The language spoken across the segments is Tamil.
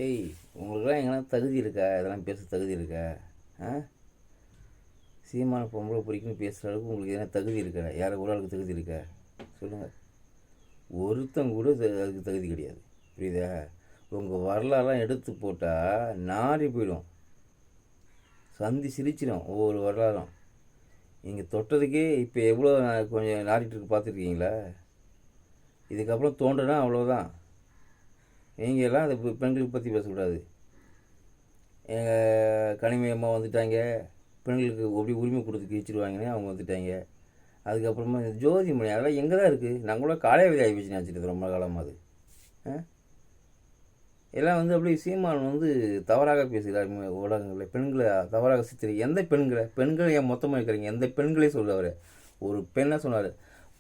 ஏய், உங்களுக்குலாம் எங்கன்னா தகுதி இருக்கா? இதெல்லாம் பேச தகுதி இருக்கா? ஆ சீமான பொம்பளை பிடிக்குன்னு பேசுகிற அளவுக்கு உங்களுக்கு எதனா தகுதி இருக்கா? யாரை ஒரு ஆளுக்கு தகுதி இருக்கா? சொல்லுங்கள். ஒருத்தங்க கூட அதுக்கு தகுதி கிடையாது. புரியுதா? உங்கள் வரலாறுலாம் எடுத்து போட்டால் நாரி போயிடும், சந்தி சிரிச்சிடும் ஒவ்வொரு வரலாறும். நீங்கள் தொட்டதுக்கே இப்போ எவ்வளோ கொஞ்சம் நாரிட்டு இருக்கு பார்த்துருக்கீங்களா? இதுக்கப்புறம் தோன்றுனா அவ்வளோதான். நீங்கள் எல்லாம் அந்த பெண்களுக்கு பற்றி பேசக்கூடாது. எங்கள் கனிமொழி அம்மா வந்துட்டாங்க, பெண்களுக்கு எப்படி உரிமை கொடுத்து கிழிச்சிடுவாங்கன்னு அவங்க வந்துட்டாங்க. அதுக்கப்புறமா ஜோதிமணி அதெல்லாம் எங்கே தான் இருக்குது? நான் கூட காலையில் ஆகி வச்சு நினச்சிட்டு ரொம்ப காலமாக அது எல்லாம் அப்படியே சீமான் தவறாக பேசுகிறார் ஊடகங்களில். பெண்களை தவறாக சித்தரி. எந்த பெண்களை ஏன் மொத்தமாக இருக்கிறீங்க? எந்த பெண்களே சொல்லுவார். ஒரு பெண்ணை சொன்னார்,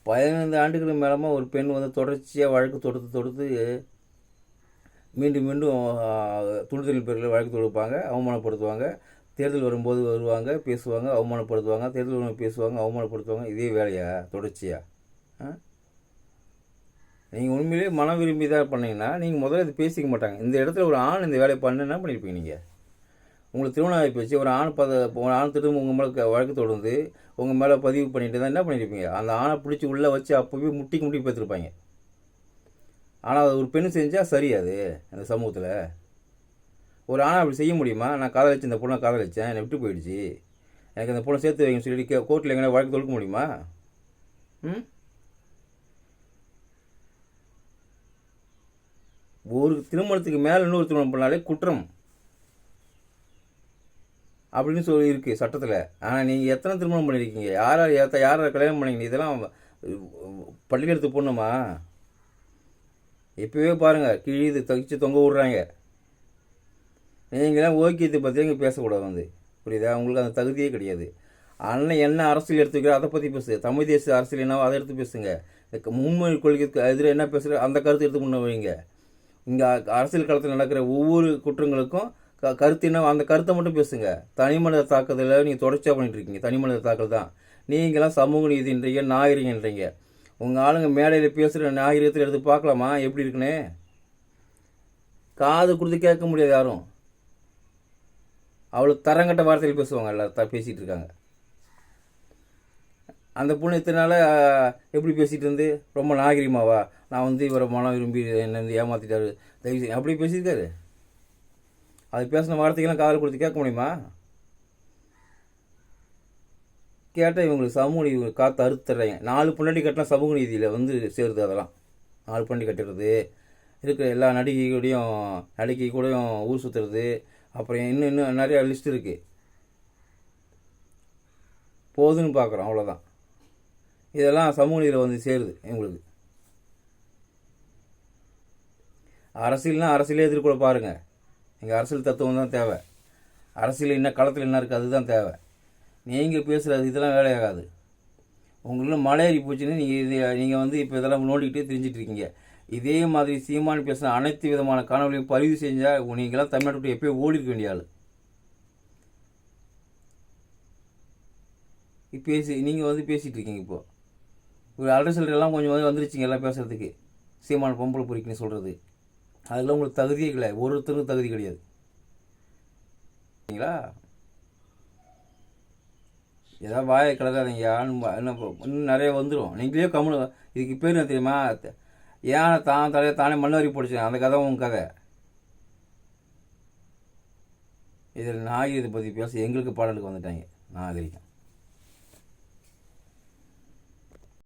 15 ஆண்டுகளுக்கு மேலமாக ஒரு பெண் தொடர்ச்சியாக வழக்கு தொடுத்து மீண்டும் மீண்டும் துணிதலின் பேரில் வழக்கு தொடுப்பாங்க, அவமானப்படுத்துவாங்க. தேர்தல் வரும்போது வருவாங்க, பேசுவாங்க, அவமானப்படுத்துவாங்க. தேர்தல் வரும்போது பேசுவாங்க, அவமானப்படுத்துவாங்க. இதே வேலையா தொடர்ச்சியாக? நீங்கள் உண்மையிலேயே மன விரும்பி தான் பண்ணிங்கன்னா நீங்கள் முதல்ல இது பேசிக்க மாட்டாங்க. இந்த இடத்துல ஒரு ஆண் இந்த வேலையை பண்ண என்ன பண்ணியிருப்பீங்க? நீங்கள் உங்களுக்கு திருமணம் ஆகி போச்சு, ஒரு ஆண் திரும்ப உங்கள் மேலே வழக்கு தொடர்ந்து உங்கள் மேலே பதிவு பண்ணிட்டு தான் என்ன பண்ணியிருப்பீங்க? அந்த ஆணை பிடிச்சி உள்ளே வச்சு அப்போவே முட்டி பேத்துருப்பாங்க. ஆனால் அது ஒரு பெண் செஞ்சால் சரி. அது அந்த சமூகத்தில் ஒரு ஆணை அப்படி செய்ய முடியுமா? நான் காதலிச்சு இந்த பொண்ணை காதலிச்சேன், என்னை விட்டு போயிடுச்சு, எனக்கு அந்த பொண்ணை சேர்த்து வைங்கன்னு சொல்லி கோர்ட்டில் எங்கன்னா வழக்கு தொடுக்க முடியுமா? ஒரு திருமணத்துக்கு மேலே இன்னொரு திருமணம் பண்ணாலே குற்றம் அப்படின்னு சொல்லி இருக்குது சட்டத்தில். ஆனால் நீங்கள் எத்தனை திருமணம் பண்ணியிருக்கீங்க? யாரை கல்யாணம் பண்ணீங்க? இதெல்லாம் பள்ளிக்கூடத்து பொண்ணுமா? இப்போவே பாருங்கள், கிழிது தகிச்சு தொங்க விட்றாங்க. நீங்களாம் ஓக்கியத்தை பற்றி இங்கே பேசக்கூடாது. புரியுதா? உங்களுக்கு அந்த தகுதியே கிடையாது. அண்ணன் என்ன அரசியல் எடுத்துக்கிறோம் அதை பற்றி பேசு. தமிழ் தேச அரசியல் என்னவோ அதை எடுத்து பேசுங்க. முன்மொழி கொள்கைக்கு எதிராக என்ன பேசுகிற அந்த கருத்து எடுத்து முன்ன வைங்க. இங்கே அரசியல் களத்தில் நடக்கிற ஒவ்வொரு குற்றங்களுக்கும் கருத்து என்ன, அந்த கருத்தை மட்டும் பேசுங்க. தனிமனித தாக்குதலை நீங்கள் தொடர்ச்சியாக பண்ணிட்டுருக்கீங்க. தனிமனித தாக்குதல் தான். நீங்களாம் சமூக நீதின்றீங்க, நாகரிகன்றீங்க. உங்கள் ஆளுங்க மேடையில் பேசுகிற நாகரிகத்தில் எடுத்து பார்க்கலாமா எப்படி இருக்குன்னு? காது கொடுத்து கேட்க முடியாது யாரும். அவ்வளோ தரங்கட்ட வார்த்தையில் பேசுவாங்க, எல்லாம் பேசிகிட்டு இருக்காங்க. அந்த பொண்ணு இத்தனை நாள் எப்படி பேசிகிட்டு இருந்து ரொம்ப நாகரிகமாவா? நான் இவரை மனம் விரும்பி என்ன ஏமாற்றிட்டாரு தயவு செய்ய அப்படி பேசியிருக்காரு. அது பேசின வார்த்தைக்கெல்லாம் காதல் கொடுத்து கேட்க முடியுமா? கேட்டால் இவங்களுக்கு சமூக நீதி காற்று அறுத்துறாங்க. 4 பொண்டாட்டி கட்டினா சமூக நீதியில் சேருது. அதெல்லாம் 4 பொண்டாட்டி கட்டுறது, இருக்கிற எல்லா நடிகை கூடயும் ஊர் சுற்றுறது, அப்புறம் இன்னும் நிறையா லிஸ்ட் இருக்குது. போதுன்னு பார்க்குறோம், அவ்வளோதான். இதெல்லாம் சமூக நீதியில் சேருது எங்களுக்கு. அரசியல்னால் அரசியலே எதிர்கொள்ள பாருங்கள். எங்கள் அரசியல் தத்துவம் தான் தேவை. அரசியல் என்ன களத்தில் என்ன இருக்குது அதுதான் தேவை. நீங்கள் பேசுகிறது இதெல்லாம் வேலையாகாது. உங்களுக்கு மலையேறி போச்சுன்னு நீங்கள் இப்போ இதெல்லாம் நோண்டிக்கிட்டே தெரிஞ்சிட்டு இருக்கீங்க. இதே மாதிரி சீமான் பேசுகிற அனைத்து விதமான காணொலியும் பதிவு செஞ்சால் நீங்களாம் தமிழ்நாட்டு விட்டு எப்போயும் ஓடிருக்க வேண்டிய ஆள். நீங்கள் பேசிகிட்டு இருக்கீங்க. இப்போது ஒரு அரசியல்லாம் கொஞ்சம் வந்துருச்சிங்க எல்லாம் பேசுகிறதுக்கு. சீமான பொம்பளை பொறிக்குன்னு சொல்கிறது அதெல்லாம் உங்களுக்கு தகுதியே இல்லை. ஒருத்தருக்கும் தகுதி கிடையாது. சரிங்களா? ஏதாவது வாயை கலக்காதீங்க. இன்னும் நிறைய வந்துடும். நீங்களே கம்முனு. இதுக்கு பேர் என்ன தெரியுமா? ஏன் தானே மண்ணாரி போடுச்சேன் அந்த கதை உங்கள் கதை. இதில் நாகரிகத்தை பற்றி பேச எங்களுக்கு பாடலுக்கு வந்துட்டாங்க. நாகரிகம்